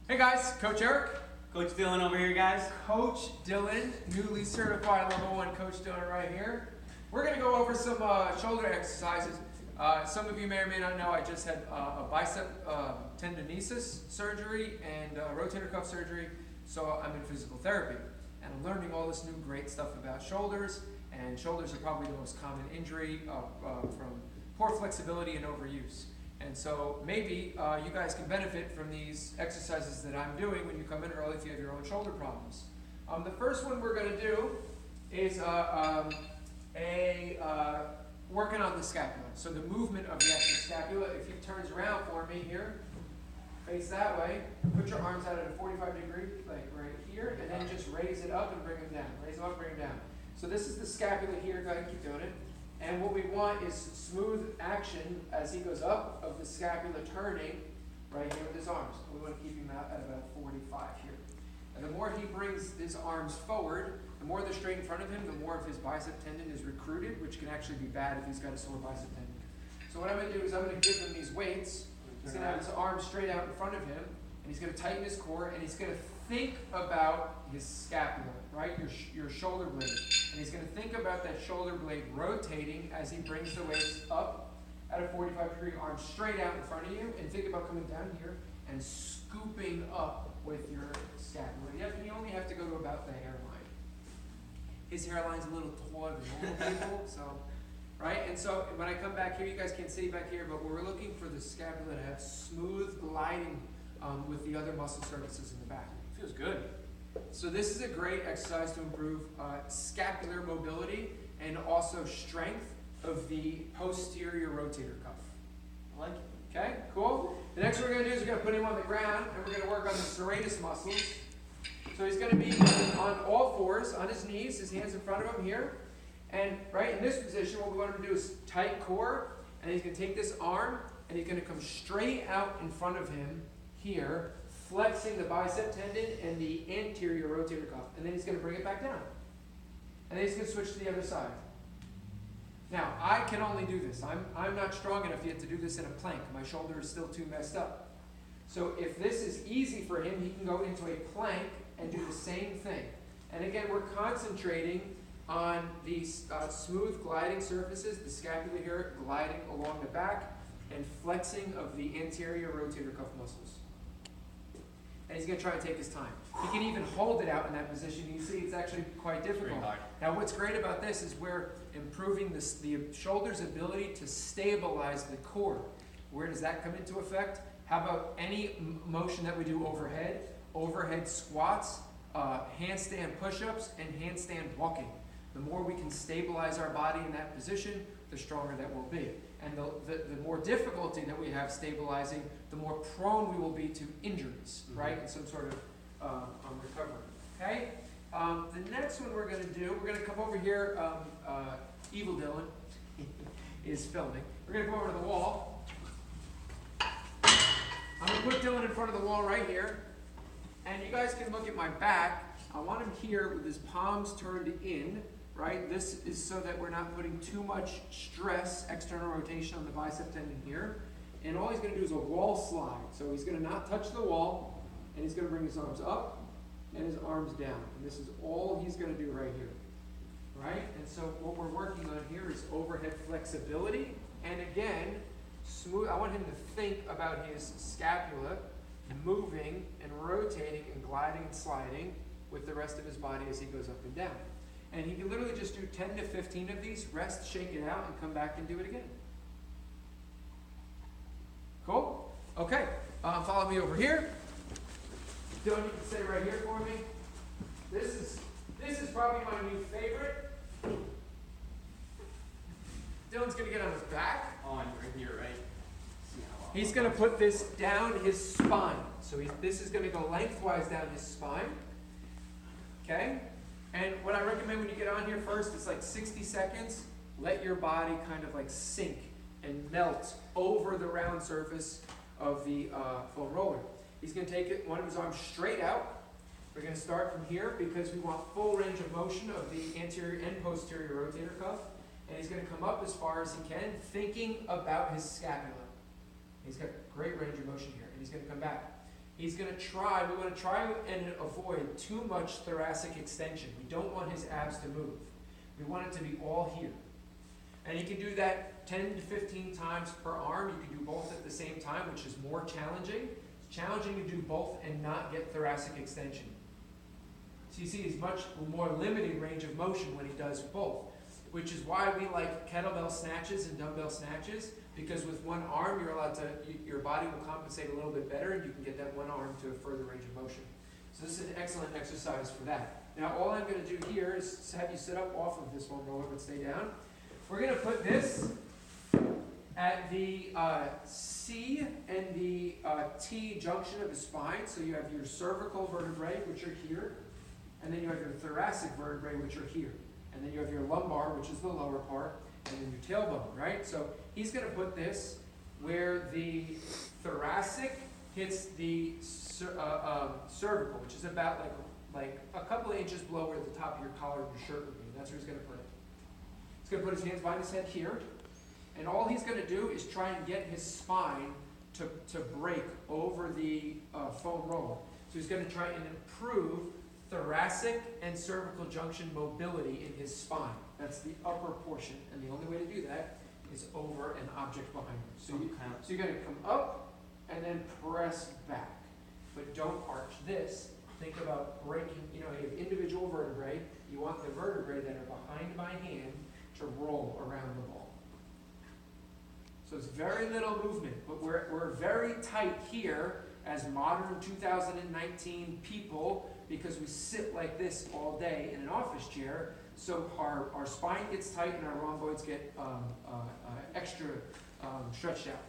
Hey guys, Coach Eric. Coach Dylan over here, guys. Coach Dylan, newly certified level 1 Coach Dylan right here. We're going to go over some shoulder exercises. Some of you may or may not know I just had a bicep tendinosis surgery and rotator cuff surgery, so I'm in physical therapy. And I'm learning all this new great stuff about shoulders, and shoulders are probably the most common injury from poor flexibility and overuse. And so maybe you guys can benefit from these exercises that I'm doing when you come in early if you have your own shoulder problems. The first one we're going to do is working on the scapula. So the movement of the actual scapula. If you turns around for me here, face that way, put your arms out at a 45 degree, like right here, and then just raise it up and bring them down. Raise them up, bring them down. So this is the scapula here. Go ahead and keep doing it. And what we want is smooth action as he goes up of the scapula turning right here with his arms. We want to keep him out at about 45 here. And the more he brings his arms forward, the more they're straight in front of him, the more of his bicep tendon is recruited, which can actually be bad if he's got a sore bicep tendon. So what I'm going to do is I'm going to give him these weights. He's going to have his arms straight out in front of him, and he's going to tighten his core, and he's going to think about his scapula, right? Your shoulder blade. And he's going to think about that shoulder blade rotating as he brings the weights up at a 45 degree, arm straight out in front of you, and think about coming down here and scooping up with your scapula. You only have to go to about the hairline. His hairline's a little taller than normal people, so, right? And so when I come back here, you guys can't see back here, but we're looking for the scapula to have smooth gliding with the other muscle surfaces in the back. Feels good. So this is a great exercise to improve scapular mobility and also strength of the posterior rotator cuff. I like it. Okay, cool. The next one we're going to do is we're going to put him on the ground, and we're going to work on the serratus muscles. So he's going to be on all fours, on his knees, his hands in front of him here. And right in this position, what we want him to do is tight core, and he's going to take this arm, and he's going to come straight out in front of him here, flexing the bicep tendon and the anterior rotator cuff. And then he's going to bring it back down. And then he's going to switch to the other side. Now, I can only do this. I'm not strong enough yet to do this in a plank. My shoulder is still too messed up. So if this is easy for him, he can go into a plank and do the same thing. And again, we're concentrating on these smooth gliding surfaces, the scapula here gliding along the back, and flexing of the anterior rotator cuff muscles. And he's going to try and take his time. He can even hold it out in that position. You see, it's actually quite difficult. Now, what's great about this is we're improving the shoulder's ability to stabilize the core. Where does that come into effect? How about any motion that we do overhead? Overhead squats, handstand push-ups, and handstand walking. The more we can stabilize our body in that position, the stronger that we'll be. And the more difficulty that we have stabilizing, the more prone we will be to injuries, right? And some sort of recovery. Okay? The next one we're going to do, we're going to come over here. Evil Dylan is filming. We're going to go over to the wall. I'm going to put Dylan in front of the wall right here. And you guys can look at my back. I want him here with his palms turned in. Right? This is so that we're not putting too much stress, external rotation on the bicep tendon here. And all he's going to do is a wall slide. So he's going to not touch the wall, and he's going to bring his arms up and his arms down. And this is all he's going to do right here. Right? And so what we're working on here is overhead flexibility. And again, smooth. I want him to think about his scapula moving and rotating and gliding and sliding with the rest of his body as he goes up and down. And he can literally just do 10 to 15 of these, rest, shake it out, and come back and do it again. Cool? Okay. Follow me over here. Dylan, you can stay right here for me. This is probably my new favorite. Dylan's going to get on his back. On right here, right? He's going to put this down his spine. So this is going to go lengthwise down his spine. Okay? And what I recommend when you get on here first is like 60 seconds. Let your body kind of like sink and melt over the round surface of the foam roller. He's going to take one of his arms straight out. We're going to start from here because we want full range of motion of the anterior and posterior rotator cuff. And he's going to come up as far as he can, thinking about his scapula. He's got great range of motion here. And he's going to come back. we want to try and avoid too much thoracic extension. We don't want his abs to move. We want it to be all here. And you can do that 10 to 15 times per arm. You can do both at the same time, which is more challenging. It's challenging to do both and not get thoracic extension. So you see he's much more limited range of motion when he does both, which is why we like kettlebell snatches and dumbbell snatches, because with one arm your body will compensate a little bit better and you can get that one arm to a further range of motion. So this is an excellent exercise for that. Now all I'm going to do here is have you sit up off of this one roller, but stay down. We're going to put this at the C and the T junction of the spine. So you have your cervical vertebrae, which are here, and then you have your thoracic vertebrae, which are here. And then you have your lumbar, which is the lower part, and then your tailbone, right? So he's going to put this where the thoracic hits the cervical, which is about like a couple of inches below where the top of your collar of your shirt would be. That's where he's going to put it. He's going to put his hands behind his head here, and all he's going to do is try and get his spine to break over the foam roller. So he's going to try and improve thoracic and cervical junction mobility in his spine. That's the upper portion, and the only way to do that is over an object behind you. So you're going to come up and then press back, but don't arch this. Think about breaking, you have individual vertebrae. You want the vertebrae that are behind my hand to roll around the ball. So it's very little movement, but we're very tight here as modern 2019 people because we sit like this all day in an office chair. So our spine gets tight and our rhomboids get extra stretched out.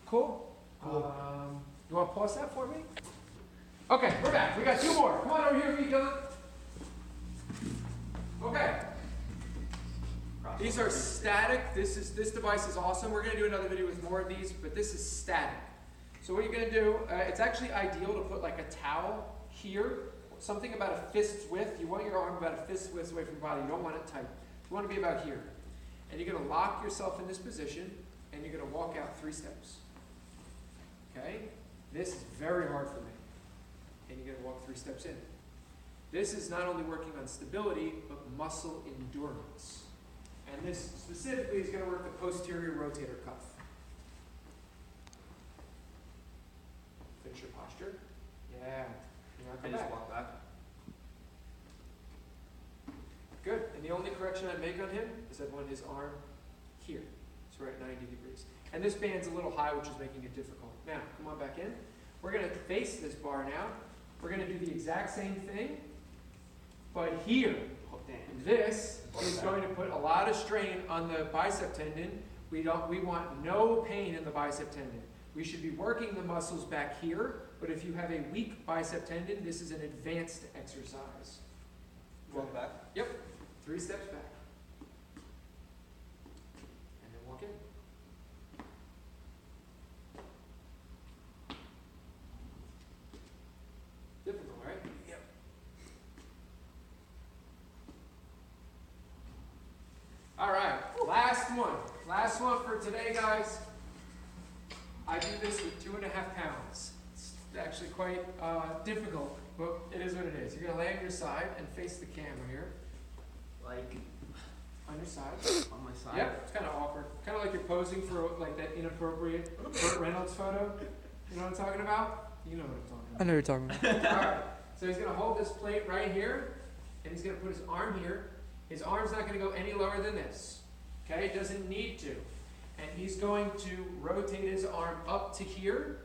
Cool? You want to pause that for me? Okay, we're back. We got two more. Come on over here, me, Dylan. Okay. These are static. This device is awesome. We're going to do another video with more of these, but this is static. So what you're going to do, it's actually ideal to put like a towel here, something about a fist's width. You want your arm about a fist's width away from your body. You don't want it tight. You want to be about here. And you're going to lock yourself in this position, and you're going to walk out 3 steps. Okay? This is very hard for me. And you're going to walk 3 steps in. This is not only working on stability, but muscle endurance. And this specifically is going to work the posterior rotator cuff. Finish your posture. Yeah. And just walk back. Good. And the only correction I'd make on him is I'd want his arm here. So we're at 90 degrees. And this band's a little high, which is making it difficult. Now, come on back in. We're going to face this bar now. We're going to do the exact same thing, but here. This is going to put a lot of strain on the bicep tendon. We want no pain in the bicep tendon. We should be working the muscles back here, but if you have a weak bicep tendon, this is an advanced exercise. Walk back? Yep. 3 steps back. And then walk in. Difficult, right? Yep. All right, last one. Last one for today, guys. I do this with 2.5 pounds. It's actually quite difficult, but it is what it is. You're going to lay on your side and face the camera here. Like on your side. On my side? Yep, it's kind of awkward. Kind of like you're posing for like that inappropriate Burt Reynolds photo. You know what I'm talking about? You know what I'm talking about. I know what you're talking about. All right, so he's going to hold this plate right here, and he's going to put his arm here. His arm's not going to go any lower than this. Okay, it doesn't need to. And he's going to rotate his arm up to here,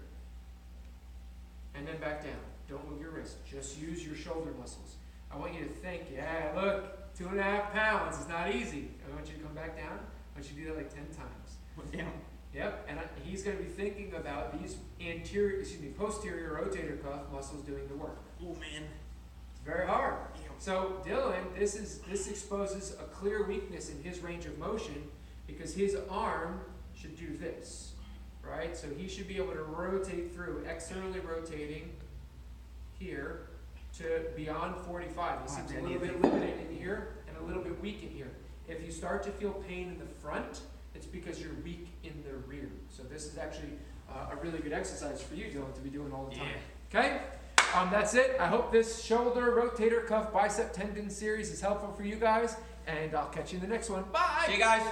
and then back down. Don't move your wrist. Just use your shoulder muscles. I want you to think, yeah, look, 2.5 pounds is not easy. I want you to come back down. I want you to do that like 10 times. Damn. Yep, and he's going to be thinking about these posterior rotator cuff muscles doing the work. Oh man. It's very hard. So Dylan, this exposes a clear weakness in his range of motion because his arm should do this, right? So he should be able to rotate through, externally rotating here to beyond 45. He seems a little bit limited in here and a little bit weak in here. If you start to feel pain in the front, it's because you're weak in the rear. So this is actually a really good exercise for you, Dylan, to be doing all the time. Yeah. Okay? That's it. I hope this shoulder, rotator cuff, bicep tendon series is helpful for you guys, and I'll catch you in the next one. Bye! See you guys.